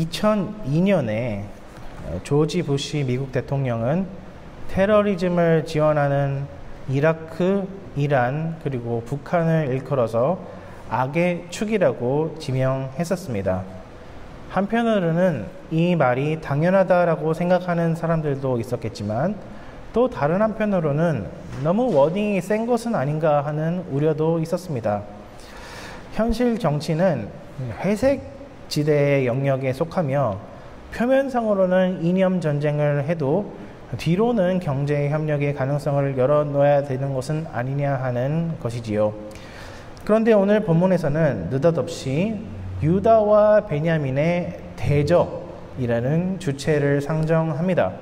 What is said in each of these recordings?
2002년에 조지 부시 미국 대통령은 테러리즘을 지원하는 이라크, 이란, 그리고 북한을 일컬어서 악의 축이라고 지명했었습니다. 한편으로는 이 말이 당연하다라고 생각하는 사람들도 있었겠지만 또 다른 한편으로는 너무 워딩이 센 것은 아닌가 하는 우려도 있었습니다. 현실 정치는 회색 지대의 영역에 속하며 표면상으로는 이념 전쟁을 해도 뒤로는 경제 협력의 가능성을 열어놓아야 되는 것은 아니냐 하는 것이지요. 그런데 오늘 본문에서는 느닷없이 유다와 베냐민의 대적이라는 주체를 상정합니다.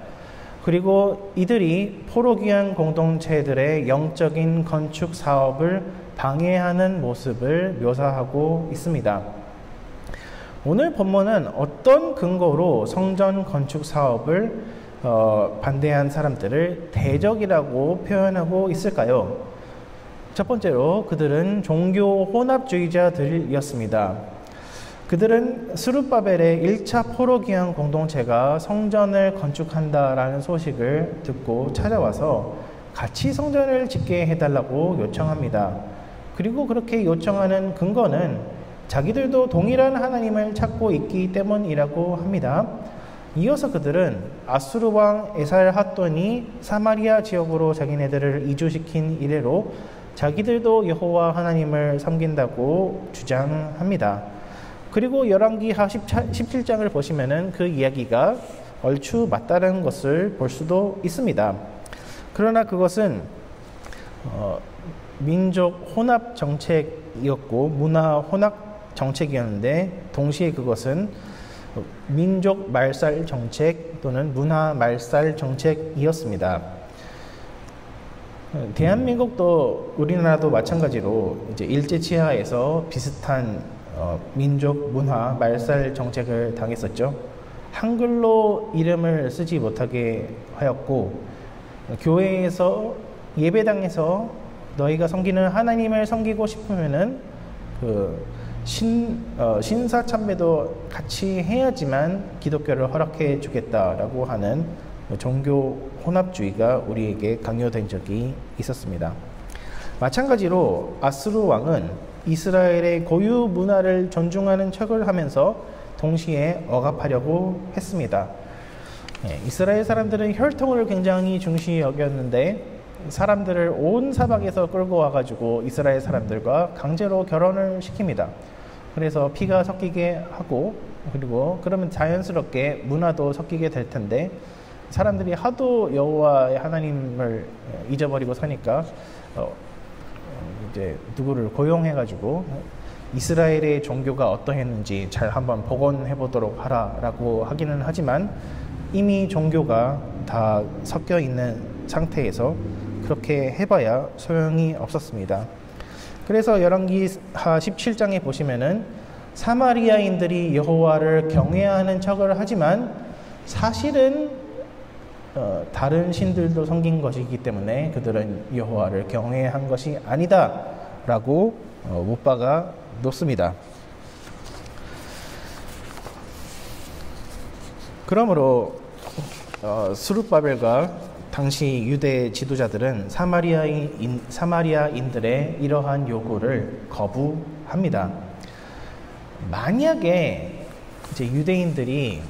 그리고 이들이 포로귀환 공동체들의 영적인 건축 사업을 방해하는 모습을 묘사하고 있습니다. 오늘 본문은 어떤 근거로 성전 건축 사업을 반대한 사람들을 대적이라고 표현하고 있을까요? 첫 번째로 그들은 종교 혼합주의자들이었습니다. 그들은 스룹바벨의 1차 포로귀환 공동체가 성전을 건축한다라는 소식을 듣고 찾아와서 같이 성전을 짓게 해달라고 요청합니다. 그리고 그렇게 요청하는 근거는 자기들도 동일한 하나님을 찾고 있기 때문이라고 합니다. 이어서 그들은 아수르 왕 에살핫돈이 사마리아 지역으로 자기네들을 이주시킨 이래로 자기들도 여호와 하나님을 섬긴다고 주장합니다. 그리고 열왕기하 17장을 보시면은 그 이야기가 얼추 맞다는 것을 볼 수도 있습니다. 그러나 그것은 민족 혼합 정책이었고 문화 혼합 정책이었는데 동시에 그것은 민족 말살 정책 또는 문화 말살 정책이었습니다. 대한민국도 우리나라도 마찬가지로 이제 일제 치하에서 비슷한 민족 문화 말살 정책을 당했었죠. 한글로 이름을 쓰지 못하게 하였고 교회에서 예배당에서 너희가 섬기는 하나님을 섬기고 싶으면은 신사참배도 같이 해야지만 기독교를 허락해 주겠다라고 하는 종교 혼합주의가 우리에게 강요된 적이 있었습니다. 마찬가지로 아수르 왕은 이스라엘의 고유 문화를 존중하는 척을 하면서 동시에 억압하려고 했습니다. 이스라엘 사람들은 혈통을 굉장히 중시 여겼는데 사람들을 온 사방에서 끌고 와가지고 이스라엘 사람들과 강제로 결혼을 시킵니다. 그래서 피가 섞이게 하고 그리고 그러면 자연스럽게 문화도 섞이게 될 텐데 사람들이 하도 여호와의 하나님을 잊어버리고 사니까 이제 누구를 고용해가지고 이스라엘의 종교가 어떠했는지 잘 한번 복원해 보도록 하라라고 하기는 하지만 이미 종교가 다 섞여 있는 상태에서 그렇게 해봐야 소용이 없었습니다. 그래서 열왕기하 17장에 보시면은 사마리아인들이 여호와를 경외하는 척을 하지만 사실은 다른 신들도 섬긴 것이기 때문에 그들은 여호와를 경외한 것이 아니다 라고 못 박아 놓습니다. 그러므로 스룹바벨과 당시 유대 지도자들은 사마리아인들의 이러한 요구를 거부합니다. 만약에 이제 유대인들이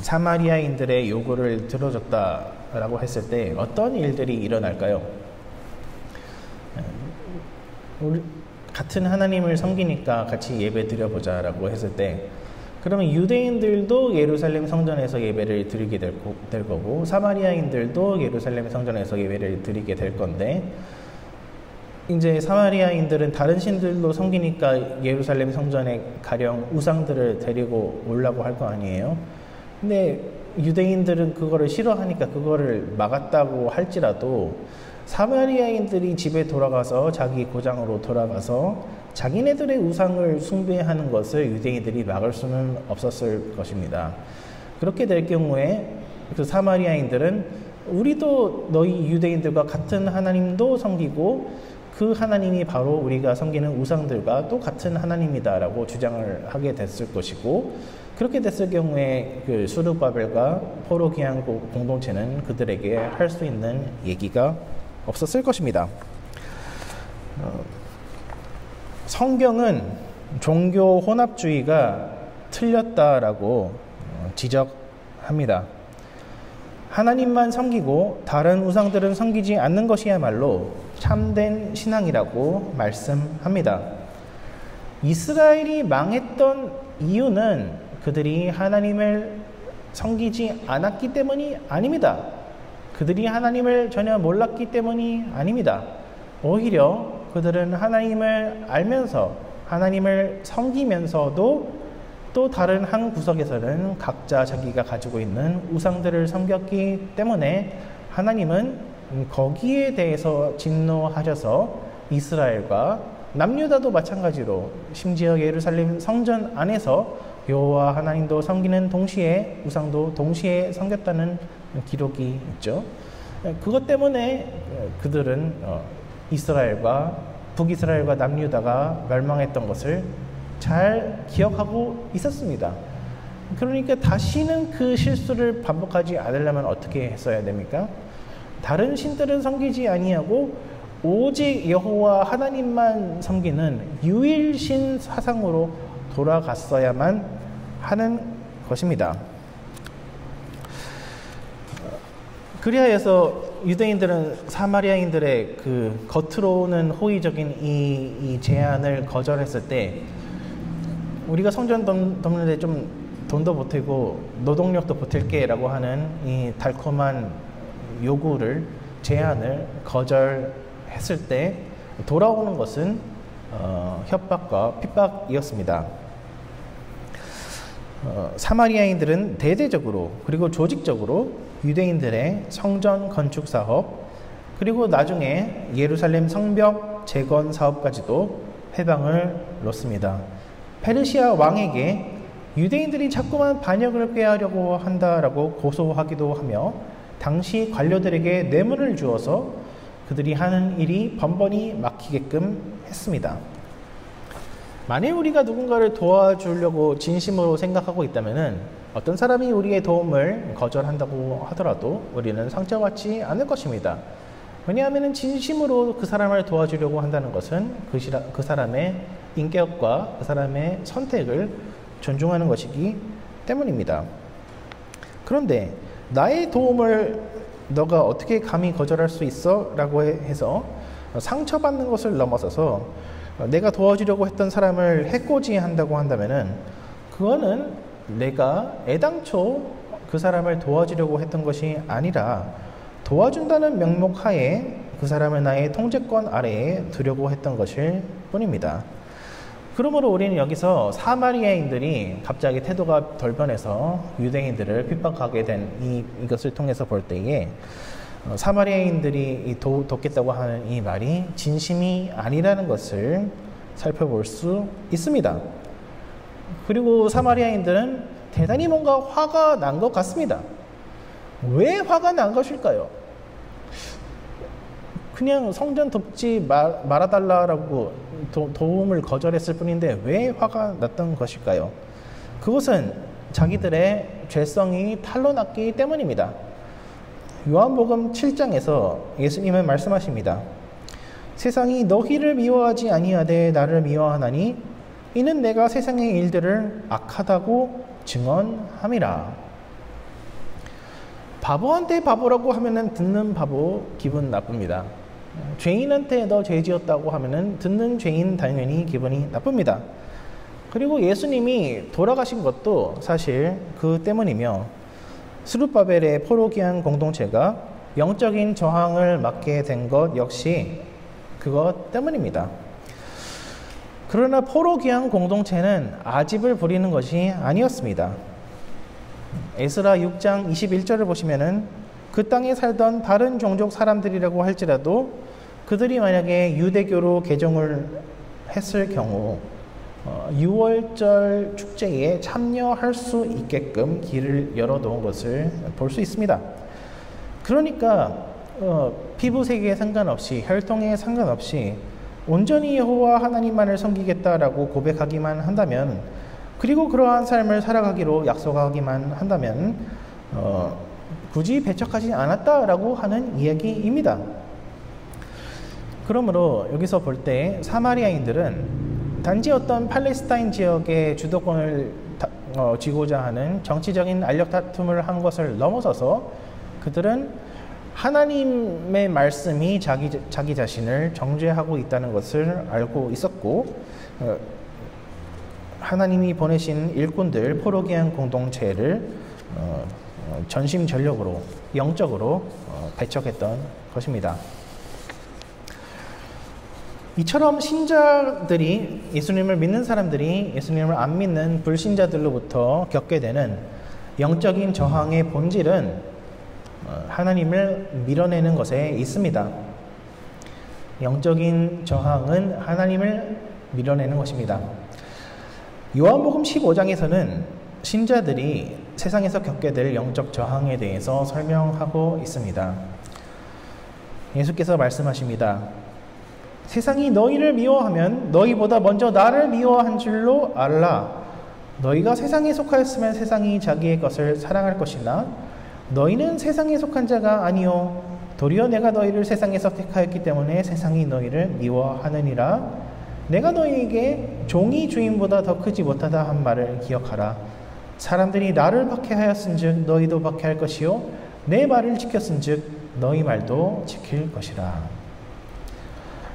사마리아인들의 요구를 들어줬다라고 했을 때 어떤 일들이 일어날까요? 우리 같은 하나님을 섬기니까 같이 예배 드려보자라고 했을 때 그러면 유대인들도 예루살렘 성전에서 예배를 드리게 될 거고 사마리아인들도 예루살렘 성전에서 예배를 드리게 될 건데 이제 사마리아인들은 다른 신들도 섬기니까 예루살렘 성전에 가령 우상들을 데리고 오려고 할 거 아니에요. 근데 유대인들은 그거를 싫어하니까 그거를 막았다고 할지라도 사마리아인들이 집에 돌아가서 자기 고장으로 돌아가서 자기네들의 우상을 숭배하는 것을 유대인들이 막을 수는 없었을 것입니다. 그렇게 될 경우에 그 사마리아인들은 우리도 너희 유대인들과 같은 하나님도 섬기고 그 하나님이 바로 우리가 섬기는 우상들과 또 같은 하나님이다라고 주장을 하게 됐을 것이고, 그렇게 됐을 경우에 그 스룹바벨과 포로기한 공동체는 그들에게 할 수 있는 얘기가 없었을 것입니다. 성경은 종교 혼합주의가 틀렸다라고 지적합니다. 하나님만 섬기고 다른 우상들은 섬기지 않는 것이야말로 참된 신앙이라고 말씀합니다. 이스라엘이 망했던 이유는 그들이 하나님을 섬기지 않았기 때문이 아닙니다. 그들이 하나님을 전혀 몰랐기 때문이 아닙니다. 오히려 그들은 하나님을 알면서 하나님을 섬기면서도 또 다른 한 구석에서는 각자 자기가 가지고 있는 우상들을 섬겼기 때문에 하나님은 거기에 대해서 진노하셔서 이스라엘과 남유다도 마찬가지로 심지어 예루살렘 성전 안에서 여호와 하나님도 섬기는 동시에 우상도 동시에 섬겼다는 기록이 있죠. 그것 때문에 그들은 이스라엘과 북이스라엘과 남유다가 멸망했던 것을 잘 기억하고 있었습니다. 그러니까 다시는 그 실수를 반복하지 않으려면 어떻게 했어야 됩니까? 다른 신들은 섬기지 아니하고 오직 여호와 하나님만 섬기는 유일신 사상으로 돌아갔어야만 하는 것입니다. 그리하여서 유대인들은 사마리아인들의 그 겉으로는 호의적인 이 제안을 거절했을 때, 우리가 성전 돕는데 좀 돈도 보태고 노동력도 보탤게 라고 하는 이 달콤한 요구를, 제안을 거절했을 때 돌아오는 것은 협박과 핍박이었습니다. 사마리아인들은 대대적으로 그리고 조직적으로 유대인들의 성전 건축 사업, 그리고 나중에 예루살렘 성벽 재건 사업까지도 회방을 놓습니다. 페르시아 왕에게 유대인들이 자꾸만 반역을 꾀하려고 한다라고 고소하기도 하며 당시 관료들에게 뇌물을 주어서 그들이 하는 일이 번번이 막히게끔 했습니다. 만일 우리가 누군가를 도와주려고 진심으로 생각하고 있다면 어떤 사람이 우리의 도움을 거절한다고 하더라도 우리는 상처받지 않을 것입니다. 왜냐하면 진심으로 그 사람을 도와주려고 한다는 것은 그 사람의 인격과 그 사람의 선택을 존중하는 것이기 때문입니다. 그런데 나의 도움을 너가 어떻게 감히 거절할 수 있어? 라고 해서 상처받는 것을 넘어서서 내가 도와주려고 했던 사람을 해코지한다고 한다면은 그거는 내가 애당초 그 사람을 도와주려고 했던 것이 아니라 도와준다는 명목하에 그 사람을 나의 통제권 아래에 두려고 했던 것일 뿐입니다. 그러므로 우리는 여기서 사마리아인들이 갑자기 태도가 덜 변해서 유대인들을 핍박하게 된 이것을 통해서 볼 때에 사마리아인들이 돕겠다고 하는 이 말이 진심이 아니라는 것을 살펴볼 수 있습니다. 그리고 사마리아인들은 대단히 뭔가 화가 난 것 같습니다. 왜 화가 난 것일까요? 그냥 성전 돕지 말아달라고 도움을 거절했을 뿐인데 왜 화가 났던 것일까요? 그것은 자기들의 죄성이 탄로났기 때문입니다. 요한복음 7장에서 예수님은 말씀하십니다. 세상이 너희를 미워하지 아니하되 나를 미워하나니 이는 내가 세상의 일들을 악하다고 증언함이라. 바보한테 바보라고 하면은 듣는 바보 기분 나쁩니다. 죄인한테 너 죄 지었다고 하면은 듣는 죄인 당연히 기분이 나쁩니다. 그리고 예수님이 돌아가신 것도 사실 그 때문이며 스룹바벨의 포로기한 공동체가 영적인 저항을 맞게 된 것 역시 그것 때문입니다. 그러나 포로기한 공동체는 아집을 부리는 것이 아니었습니다. 에스라 6장 21절을 보시면은 그 땅에 살던 다른 종족 사람들이라고 할지라도 그들이 만약에 유대교로 개종을 했을 경우 6월절 축제에 참여할 수 있게끔 길을 열어놓은 것을 볼 수 있습니다. 그러니까 피부색에 상관없이 혈통에 상관없이 온전히 여호와 하나님만을 섬기겠다라고 고백하기만 한다면, 그리고 그러한 삶을 살아가기로 약속하기만 한다면 굳이 배척하지 않았다라고 하는 이야기입니다. 그러므로 여기서 볼 때 사마리아인들은 단지 어떤 팔레스타인 지역의 주도권을 쥐고자 하는 정치적인 알력 다툼을 한 것을 넘어서서 그들은 하나님의 말씀이 자기 자신을 정죄하고 있다는 것을 알고 있었고, 하나님이 보내신 일꾼들 포로기한 공동체를 전심전력으로 영적으로 배척했던 것입니다. 이처럼 신자들이, 예수님을 믿는 사람들이 예수님을 안 믿는 불신자들로부터 겪게 되는 영적인 저항의 본질은 하나님을 밀어내는 것에 있습니다. 영적인 저항은 하나님을 밀어내는 것입니다. 요한복음 15장에서는 신자들이 세상에서 겪게 될 영적 저항에 대해서 설명하고 있습니다. 예수께서 말씀하십니다. 세상이 너희를 미워하면 너희보다 먼저 나를 미워한 줄로 알라. 너희가 세상에 속하였으면 세상이 자기의 것을 사랑할 것이나 너희는 세상에 속한 자가 아니요 도리어 내가 너희를 세상에서 택하였기 때문에 세상이 너희를 미워하느니라. 내가 너희에게 종이 주인보다 더 크지 못하다 한 말을 기억하라. 사람들이 나를 박해하였은즉 너희도 박해할 것이요 내 말을 지켰은즉 너희 말도 지킬 것이라.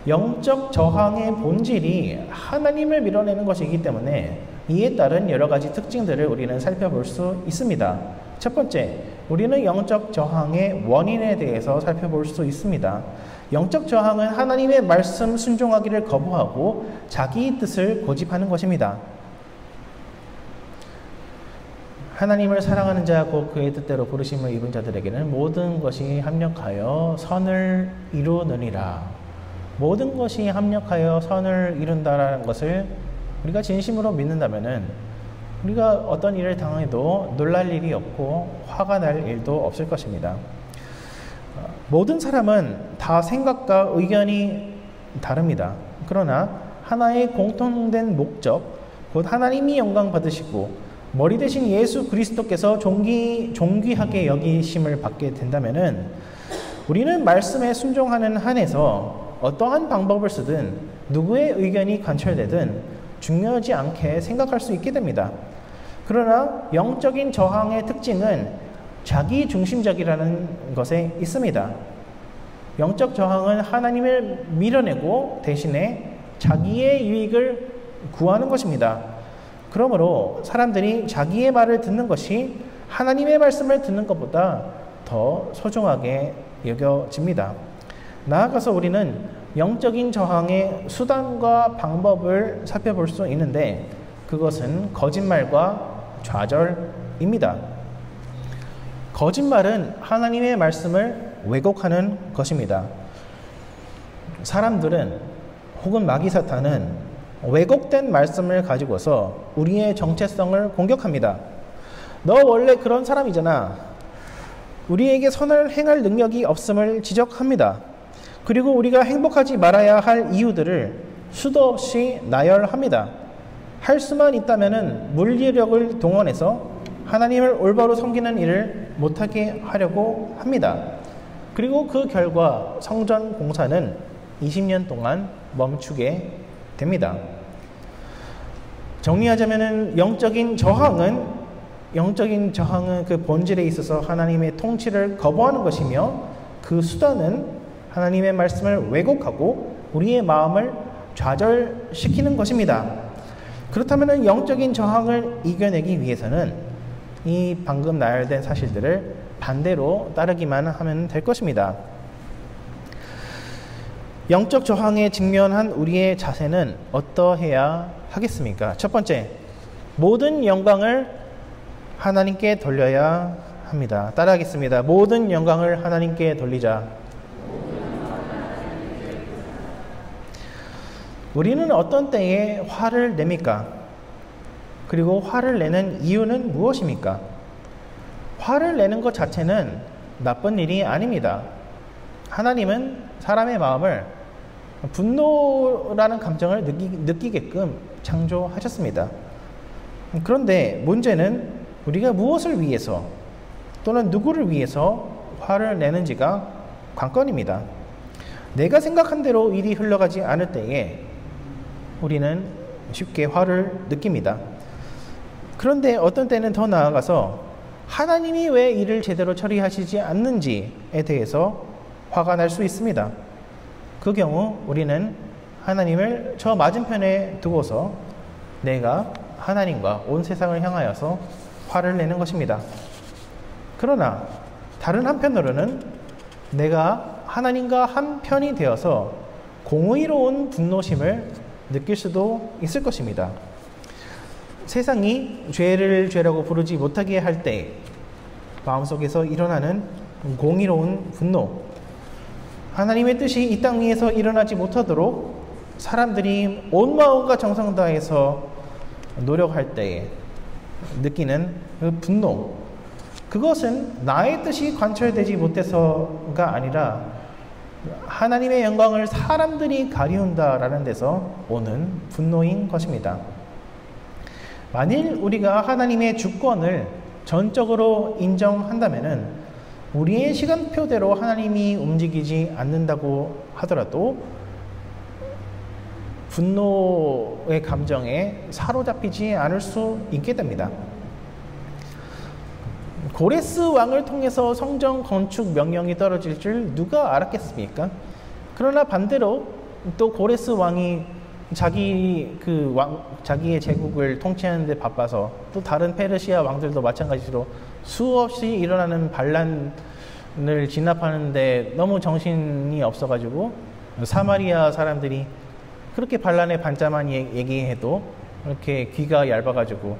영적 저항의 본질이 하나님을 밀어내는 것이기 때문에 이에 따른 여러 가지 특징들을 우리는 살펴볼 수 있습니다. 첫 번째, 우리는 영적 저항의 원인에 대해서 살펴볼 수 있습니다. 영적 저항은 하나님의 말씀 순종하기를 거부하고 자기 뜻을 고집하는 것입니다. 하나님을 사랑하는 자 곧 그의 뜻대로 부르심을 입은 자들에게는 모든 것이 합력하여 선을 이루느니라. 모든 것이 합력하여 선을 이룬다라는 것을 우리가 진심으로 믿는다면은 우리가 어떤 일을 당해도 놀랄 일이 없고 화가 날 일도 없을 것입니다. 모든 사람은 다 생각과 의견이 다릅니다. 그러나 하나의 공통된 목적, 곧 하나님이 영광 받으시고 머리 대신 예수 그리스도께서 존귀하게 여기심을 받게 된다면은 우리는 말씀에 순종하는 한에서 어떠한 방법을 쓰든 누구의 의견이 관철되든 중요하지 않게 생각할 수 있게 됩니다. 그러나 영적인 저항의 특징은 자기 중심적이라는 것에 있습니다. 영적 저항은 하나님을 밀어내고 대신에 자기의 유익을 구하는 것입니다. 그러므로 사람들이 자기의 말을 듣는 것이 하나님의 말씀을 듣는 것보다 더 소중하게 여겨집니다. 나아가서 우리는 영적인 저항의 수단과 방법을 살펴볼 수 있는데 그것은 거짓말과 좌절입니다. 거짓말은 하나님의 말씀을 왜곡하는 것입니다. 사람들은 혹은 마귀 사탄은 왜곡된 말씀을 가지고서 우리의 정체성을 공격합니다. 너 원래 그런 사람이잖아. 우리에게 선을 행할 능력이 없음을 지적합니다. 그리고 우리가 행복하지 말아야 할 이유들을 수도 없이 나열합니다. 할 수만 있다면은 물리력을 동원해서 하나님을 올바로 섬기는 일을 못하게 하려고 합니다. 그리고 그 결과 성전 공사는 20년 동안 멈추게 됩니다. 정리하자면은 영적인 저항은 그 본질에 있어서 하나님의 통치를 거부하는 것이며 그 수단은 하나님의 말씀을 왜곡하고 우리의 마음을 좌절시키는 것입니다. 그렇다면 영적인 저항을 이겨내기 위해서는 이 방금 나열된 사실들을 반대로 따르기만 하면 될 것입니다. 영적 저항에 직면한 우리의 자세는 어떠해야 하겠습니까? 첫 번째, 모든 영광을 하나님께 돌려야 합니다. 따라하겠습니다. 모든 영광을 하나님께 돌리자. 우리는 어떤 때에 화를 냅니까? 그리고 화를 내는 이유는 무엇입니까? 화를 내는 것 자체는 나쁜 일이 아닙니다. 하나님은 사람의 마음을 분노라는 감정을 느끼게끔 창조하셨습니다. 그런데 문제는 우리가 무엇을 위해서 또는 누구를 위해서 화를 내는지가 관건입니다. 내가 생각한 대로 일이 흘러가지 않을 때에 우리는 쉽게 화를 느낍니다. 그런데 어떤 때는 더 나아가서 하나님이 왜 일을 제대로 처리하시지 않는지에 대해서 화가 날 수 있습니다. 그 경우 우리는 하나님을 저 맞은편에 두고서 내가 하나님과 온 세상을 향하여서 화를 내는 것입니다. 그러나 다른 한편으로는 내가 하나님과 한 편이 되어서 공의로운 분노심을 느낄 수도 있을 것입니다. 세상이 죄를 죄라고 부르지 못하게 할 때 마음속에서 일어나는 공의로운 분노, 하나님의 뜻이 이 땅 위에서 일어나지 못하도록 사람들이 온 마음과 정성 다해서 노력할 때에 느끼는 그 분노, 그것은 나의 뜻이 관철되지 못해서가 아니라 하나님의 영광을 사람들이 가리운다라는 데서 오는 분노인 것입니다. 만일 우리가 하나님의 주권을 전적으로 인정한다면은 우리의 시간표대로 하나님이 움직이지 않는다고 하더라도 분노의 감정에 사로잡히지 않을 수 있게 됩니다. 고레스 왕을 통해서 성전 건축 명령이 떨어질 줄 누가 알았겠습니까? 그러나 반대로 또 고레스 왕이 자기의 제국을 통치하는 데 바빠서 또 다른 페르시아 왕들도 마찬가지로 수없이 일어나는 반란을 진압하는데 너무 정신이 없어가지고 사마리아 사람들이 그렇게 반란의 반자만 얘기해도 이렇게 귀가 얇아가지고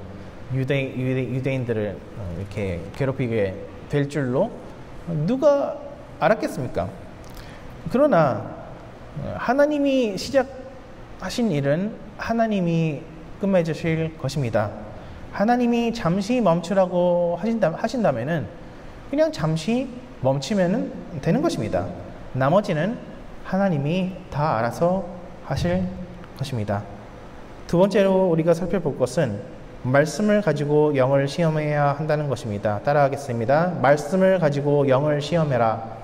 유대인들을 이렇게 괴롭히게 될 줄로 누가 알았겠습니까? 그러나 하나님이 시작하신 일은 하나님이 끝맺으실 것입니다. 하나님이 잠시 멈추라고 하신다면은 그냥 잠시 멈추면 되는 것입니다. 나머지는 하나님이 다 알아서 하실 것입니다. 두 번째로 우리가 살펴볼 것은 말씀을 가지고 영을 시험해야 한다는 것입니다. 따라하겠습니다. 말씀을 가지고 영을 시험해라.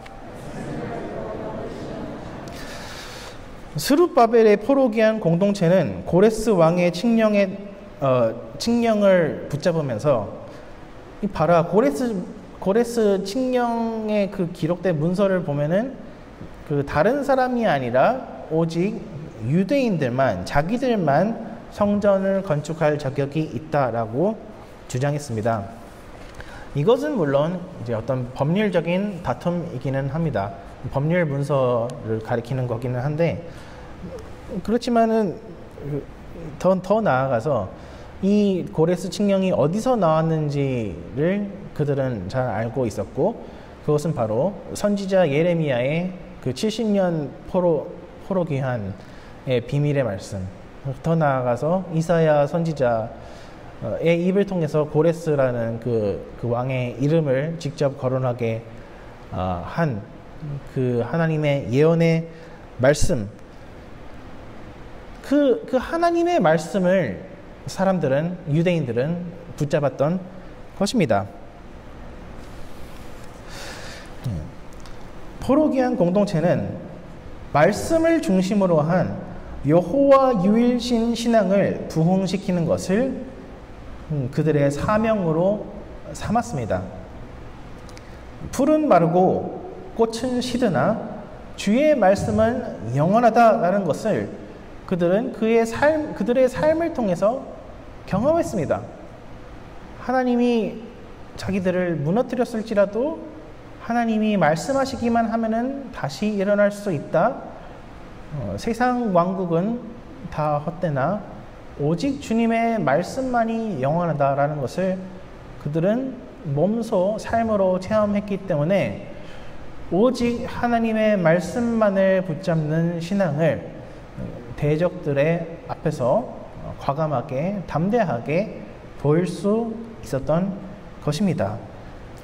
스룹바벨의 포로기한 공동체는 고레스 왕의 칙령을 붙잡으면서 봐라, 고레스 칙령의 그 기록된 문서를 보면은 그 다른 사람이 아니라 오직 유대인들만, 자기들만 성전을 건축할 자격이 있다라고 주장했습니다. 이것은 물론 이제 어떤 법률적인 다툼이기는 합니다. 법률 문서를 가리키는 거기는 한데, 그렇지만은 더 나아가서 이 고레스 칙령이 어디서 나왔는지를 그들은 잘 알고 있었고, 그것은 바로 선지자 예레미야의 그 70년 포로 귀환의 비밀의 말씀, 더 나아가서 이사야 선지자의 입을 통해서 고레스라는 그 왕의 이름을 직접 거론하게 한 그 하나님의 예언의 말씀, 그 하나님의 말씀을 유대인들은 붙잡았던 것입니다. 포로기한 공동체는 말씀을 중심으로 한 여호와 유일신 신앙을 부흥시키는 것을 그들의 사명으로 삼았습니다. 풀은 마르고 꽃은 시드나 주의 말씀은 영원하다라는 것을 그들은 그들의 삶을 통해서 경험했습니다. 하나님이 자기들을 무너뜨렸을지라도 하나님이 말씀하시기만 하면은 다시 일어날 수 있다. 세상 왕국은 다 헛되나 오직 주님의 말씀만이 영원하다라는 것을 그들은 몸소 삶으로 체험했기 때문에 오직 하나님의 말씀만을 붙잡는 신앙을 대적들의 앞에서 과감하게 담대하게 보일 수 있었던 것입니다.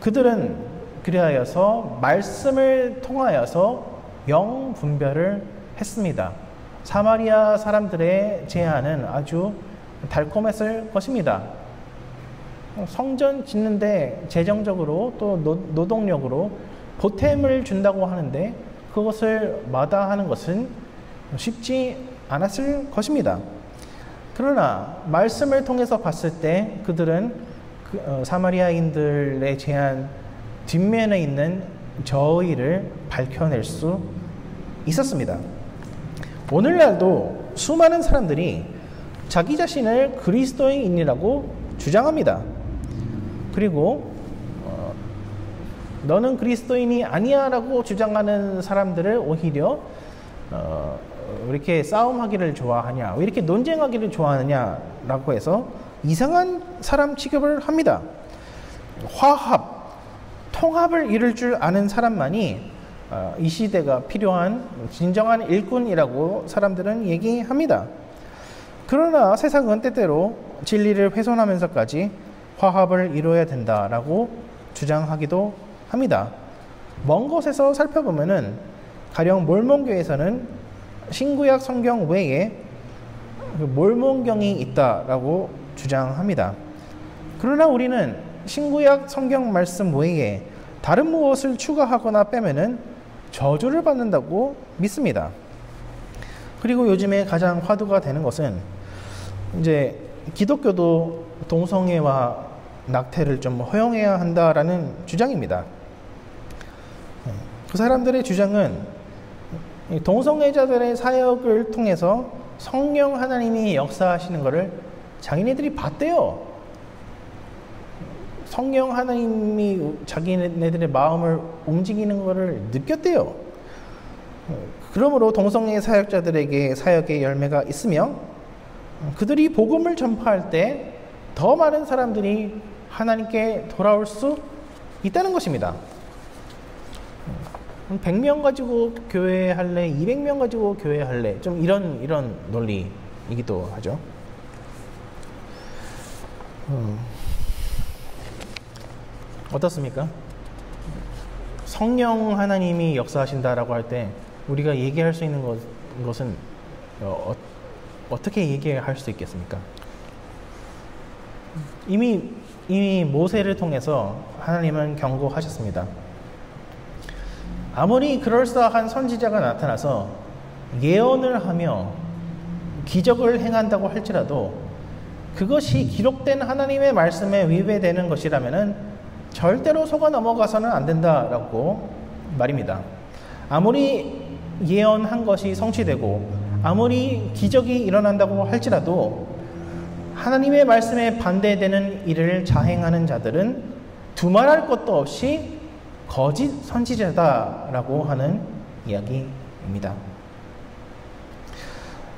그들은 그리하여서 말씀을 통하여서 영분별을 했습니다. 사마리아 사람들의 제안은 아주 달콤했을 것입니다. 성전 짓는데 재정적으로 또 노동력으로 보탬을 준다고 하는데 그것을 마다하는 것은 쉽지 않았을 것입니다. 그러나 말씀을 통해서 봤을 때 그들은 사마리아인들의 제안 뒷면에 있는 저의를 밝혀낼 수 있었습니다. 오늘날도 수많은 사람들이 자기 자신을 그리스도인이라고 주장합니다. 그리고 너는 그리스도인이 아니야 라고 주장하는 사람들을 오히려 왜 이렇게 싸움하기를 좋아하냐, 왜 이렇게 논쟁하기를 좋아하느냐 라고 해서 이상한 사람 취급을 합니다. 화합, 통합을 이룰 줄 아는 사람만이 이 시대가 필요한 진정한 일꾼이라고 사람들은 얘기합니다. 그러나 세상은 때때로 진리를 훼손하면서까지 화합을 이루어야 된다라고 주장하기도 합니다. 먼 곳에서 살펴보면은 가령 몰몬교에서는 신구약 성경 외에 몰몬경이 있다라고 주장합니다. 그러나 우리는 신구약 성경 말씀 외에 다른 무엇을 추가하거나 빼면은 저주를 받는다고 믿습니다. 그리고 요즘에 가장 화두가 되는 것은 이제 기독교도 동성애와 낙태를 좀 허용해야 한다라는 주장입니다. 그 사람들의 주장은 동성애자들의 사역을 통해서 성령 하나님이 역사하시는 것을 자기네들이 봤대요. 성령 하나님이 자기네들의 마음을 움직이는 것을 느꼈대요. 그러므로 동성애 사역자들에게 사역의 열매가 있으며 그들이 복음을 전파할 때 더 많은 사람들이 하나님께 돌아올 수 있다는 것입니다. 100명 가지고 교회 할래, 200명 가지고 교회 할래, 좀 이런 논리이기도 하죠. 어떻습니까? 성령 하나님이 역사하신다라고 할 때 우리가 얘기할 수 있는 것은 어떻게 얘기할 수 있겠습니까? 이미 모세를 통해서 하나님은 경고하셨습니다. 아무리 그럴싸한 선지자가 나타나서 예언을 하며 기적을 행한다고 할지라도 그것이 기록된 하나님의 말씀에 위배되는 것이라면 절대로 속아 넘어가서는 안 된다라고 말입니다. 아무리 예언한 것이 성취되고 아무리 기적이 일어난다고 할지라도 하나님의 말씀에 반대되는 일을 자행하는 자들은 두말할 것도 없이 거짓 선지자다라고 하는 이야기입니다.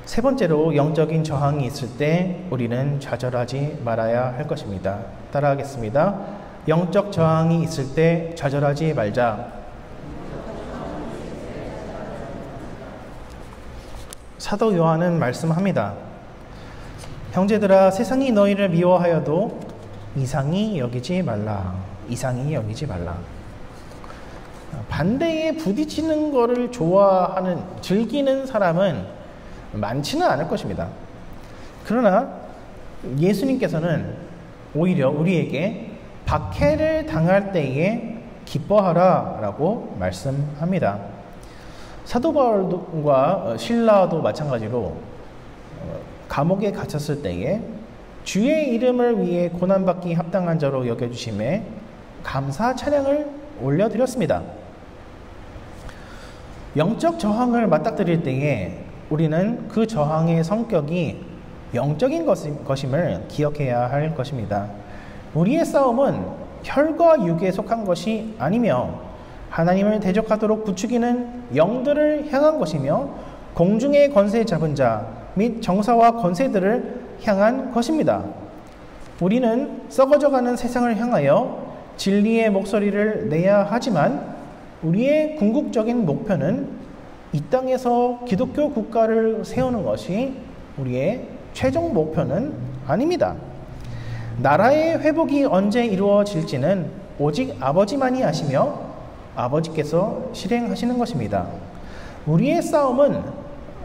세 번째로 영적인 저항이 있을 때 우리는 좌절하지 말아야 할 것입니다. 따라하겠습니다. 영적 저항이 있을 때 좌절하지 말자. 사도 요한은 말씀합니다. 형제들아, 세상이 너희를 미워하여도 이상히 여기지 말라. 이상히 여기지 말라. 반대에 부딪히는 것을 좋아하는, 즐기는 사람은 많지는 않을 것입니다. 그러나 예수님께서는 오히려 우리에게 박해를 당할 때에 기뻐하라 라고 말씀합니다. 사도 바울과 실라도 마찬가지로 감옥에 갇혔을 때에 주의 이름을 위해 고난받기 합당한 자로 여겨주심에 감사 찬양을 올려드렸습니다. 영적 저항을 맞닥뜨릴 때에 우리는 그 저항의 성격이 영적인 것임을 기억해야 할 것입니다. 우리의 싸움은 혈과 육에 속한 것이 아니며 하나님을 대적하도록 부추기는 영들을 향한 것이며 공중의 권세 잡은 자 및 정사와 권세들을 향한 것입니다. 우리는 썩어져가는 세상을 향하여 진리의 목소리를 내야 하지만 우리의 궁극적인 목표는 이 땅에서 기독교 국가를 세우는 것이 우리의 최종 목표는 아닙니다. 나라의 회복이 언제 이루어질지는 오직 아버지만이 아시며 아버지께서 실행하시는 것입니다. 우리의 싸움은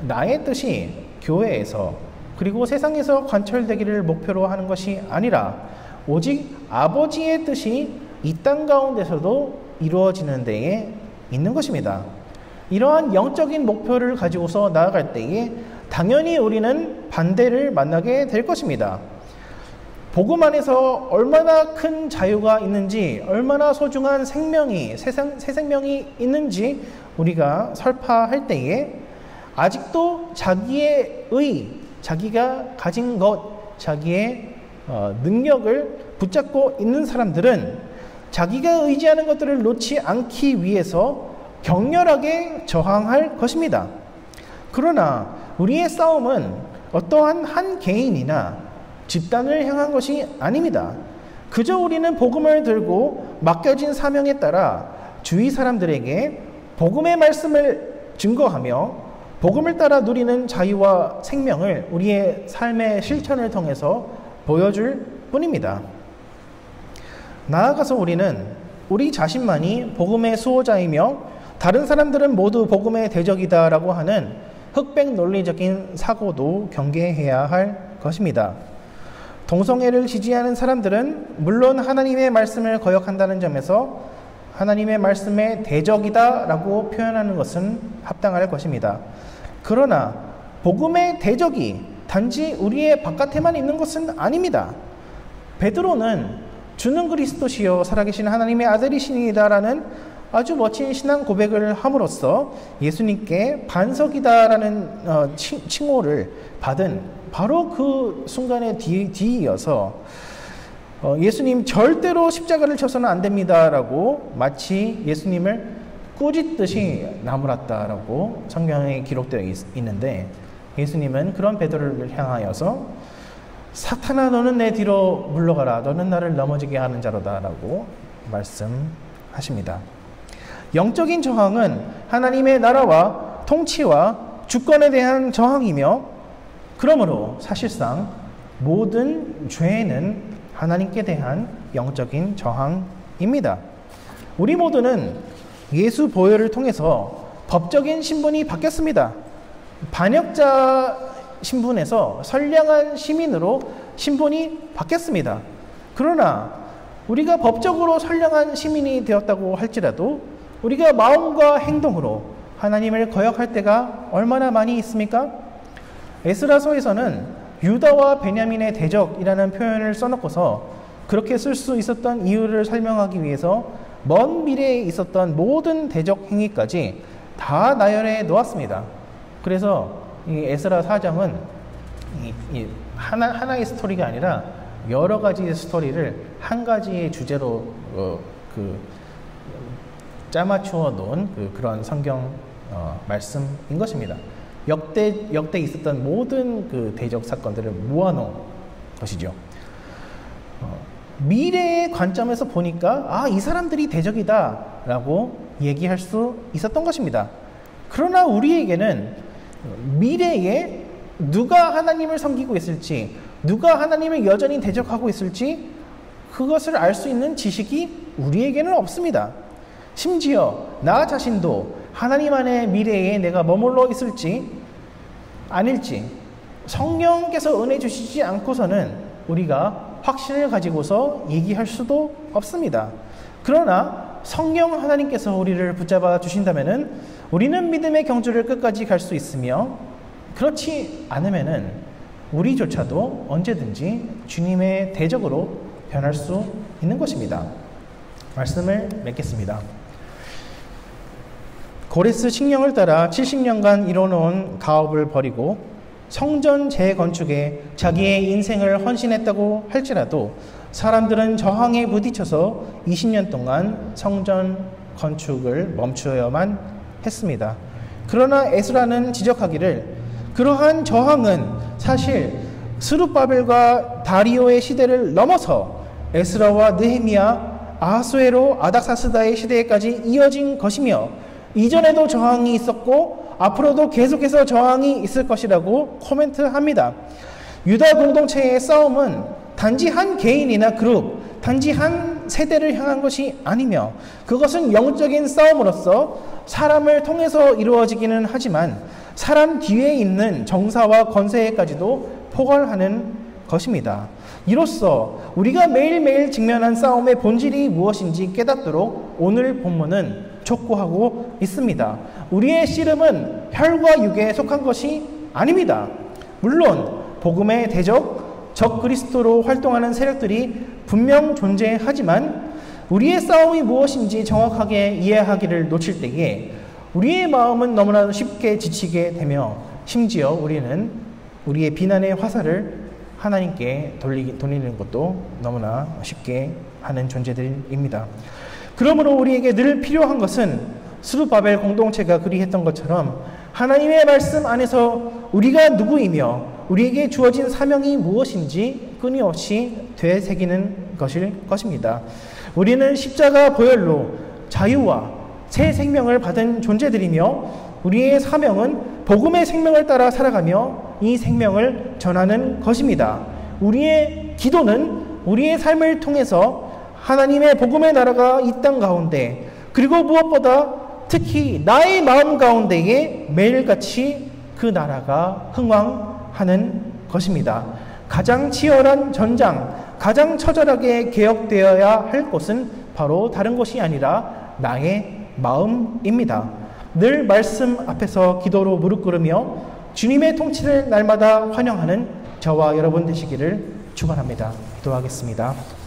나의 뜻이 교회에서 그리고 세상에서 관철되기를 목표로 하는 것이 아니라 오직 아버지의 뜻이 이 땅 가운데서도 이루어지는 데에 있는 것입니다. 이러한 영적인 목표를 가지고서 나아갈 때에 당연히 우리는 반대를 만나게 될 것입니다. 복음 안에서 얼마나 큰 자유가 있는지, 얼마나 소중한 생명이, 새 생명이 있는지 우리가 설파할 때에 아직도 자기의 자기가 가진 것, 자기의 능력을 붙잡고 있는 사람들은 자기가 의지하는 것들을 놓지 않기 위해서 격렬하게 저항할 것입니다. 그러나 우리의 싸움은 어떠한 한 개인이나 집단을 향한 것이 아닙니다. 그저 우리는 복음을 들고 맡겨진 사명에 따라 주위 사람들에게 복음의 말씀을 증거하며 복음을 따라 누리는 자유와 생명을 우리의 삶의 실천을 통해서 보여줄 뿐입니다. 나아가서 우리는 우리 자신만이 복음의 수호자이며 다른 사람들은 모두 복음의 대적이다라고 하는 흑백 논리적인 사고도 경계해야 할 것입니다. 동성애를 지지하는 사람들은 물론 하나님의 말씀을 거역한다는 점에서 하나님의 말씀의 대적이다라고 표현하는 것은 합당할 것입니다. 그러나 복음의 대적이 단지 우리의 바깥에만 있는 것은 아닙니다. 베드로는 주는 그리스도시요 살아계신 하나님의 아들이시니이다라는 아주 멋진 신앙 고백을 함으로써 예수님께 반석이다라는 칭호를 받은 바로 그 순간에 뒤이어서 예수님 절대로 십자가를 쳐서는 안 됩니다라고 마치 예수님을 꾸짖듯이 나무랐다라고 성경에 기록되어 있는데, 예수님은 그런 베드로를 향하여서 사탄아 너는 내 뒤로 물러가라, 너는 나를 넘어지게 하는 자로다 라고 말씀하십니다. 영적인 저항은 하나님의 나라와 통치와 주권에 대한 저항이며, 그러므로 사실상 모든 죄는 하나님께 대한 영적인 저항입니다. 우리 모두는 예수 보혈을 통해서 법적인 신분이 바뀌었습니다. 반역자 신분에서 선량한 시민으로 신분이 바뀌었습니다. 그러나 우리가 법적으로 선량한 시민이 되었다고 할지라도 우리가 마음과 행동으로 하나님을 거역할 때가 얼마나 많이 있습니까? 에스라서에서는 유다와 베냐민의 대적이라는 표현을 써놓고서 그렇게 쓸 수 있었던 이유를 설명하기 위해서 먼 미래에 있었던 모든 대적 행위까지 다 나열해 놓았습니다. 그래서 이 에스라 4장은 하나의 스토리가 아니라 여러 가지 스토리를 한 가지의 주제로 짜맞추어 놓은 그런 성경 말씀인 것입니다. 역대 있었던 모든 그 대적 사건들을 모아놓은 것이죠. 미래의 관점에서 보니까 이 사람들이 대적이다라고 얘기할 수 있었던 것입니다. 그러나 우리에게는 미래에 누가 하나님을 섬기고 있을지, 누가 하나님을 여전히 대적하고 있을지 그것을 알 수 있는 지식이 우리에게는 없습니다. 심지어 나 자신도 하나님 안의 미래에 내가 머물러 있을지 아닐지 성령께서 은혜 주시지 않고서는 우리가 확신을 가지고서 얘기할 수도 없습니다. 그러나 성령 하나님께서 우리를 붙잡아 주신다면은 우리는 믿음의 경주를 끝까지 갈 수 있으며, 그렇지 않으면은 우리조차도 언제든지 주님의 대적으로 변할 수 있는 것입니다. 말씀을 맺겠습니다. 고레스 칙령을 따라 70년간 이뤄놓은 가업을 버리고 성전 재건축에 자기의 인생을 헌신했다고 할지라도 사람들은 저항에 부딪혀서 20년 동안 성전 건축을 멈추어야만 했습니다. 그러나 에스라는 지적하기를 그러한 저항은 사실 스룹바벨과 다리오의 시대를 넘어서 에스라와 느헤미야, 아하수에로, 아닥사스다의 시대에까지 이어진 것이며 이전에도 저항이 있었고 앞으로도 계속해서 저항이 있을 것이라고 코멘트합니다. 유다 공동체의 싸움은 단지 한 개인이나 그룹, 단지 한 세대를 향한 것이 아니며 그것은 영적인 싸움으로서 사람을 통해서 이루어지기는 하지만 사람 뒤에 있는 정사와 권세까지도 포괄하는 것입니다. 이로써 우리가 매일매일 직면한 싸움의 본질이 무엇인지 깨닫도록 오늘 본문은 촉구하고 있습니다. 우리의 씨름은 혈과 육에 속한 것이 아닙니다. 물론 복음의 대적, 적 그리스도로 활동하는 세력들이 분명 존재하지만 우리의 싸움이 무엇인지 정확하게 이해하기를 놓칠 때에 우리의 마음은 너무나 쉽게 지치게 되며 심지어 우리는 우리의 비난의 화살을 하나님께 돌리는 것도 너무나 쉽게 하는 존재들입니다. 그러므로 우리에게 늘 필요한 것은 스룹바벨 공동체가 그리했던 것처럼 하나님의 말씀 안에서 우리가 누구이며 우리에게 주어진 사명이 무엇인지 끊임없이 되새기는 것일 것입니다. 우리는 십자가 보혈로 자유와 새 생명을 받은 존재들이며 우리의 사명은 복음의 생명을 따라 살아가며 이 생명을 전하는 것입니다. 우리의 기도는 우리의 삶을 통해서 하나님의 복음의 나라가 이 땅 가운데 그리고 무엇보다 특히 나의 마음 가운데에 매일같이 그 나라가 흥왕하는 것입니다. 가장 치열한 전장, 가장 처절하게 개혁되어야 할 곳은 바로 다른 곳이 아니라 나의 마음입니다. 늘 말씀 앞에서 기도로 무릎 꿇으며 주님의 통치를 날마다 환영하는 저와 여러분 되시기를 축원합니다. 기도하겠습니다.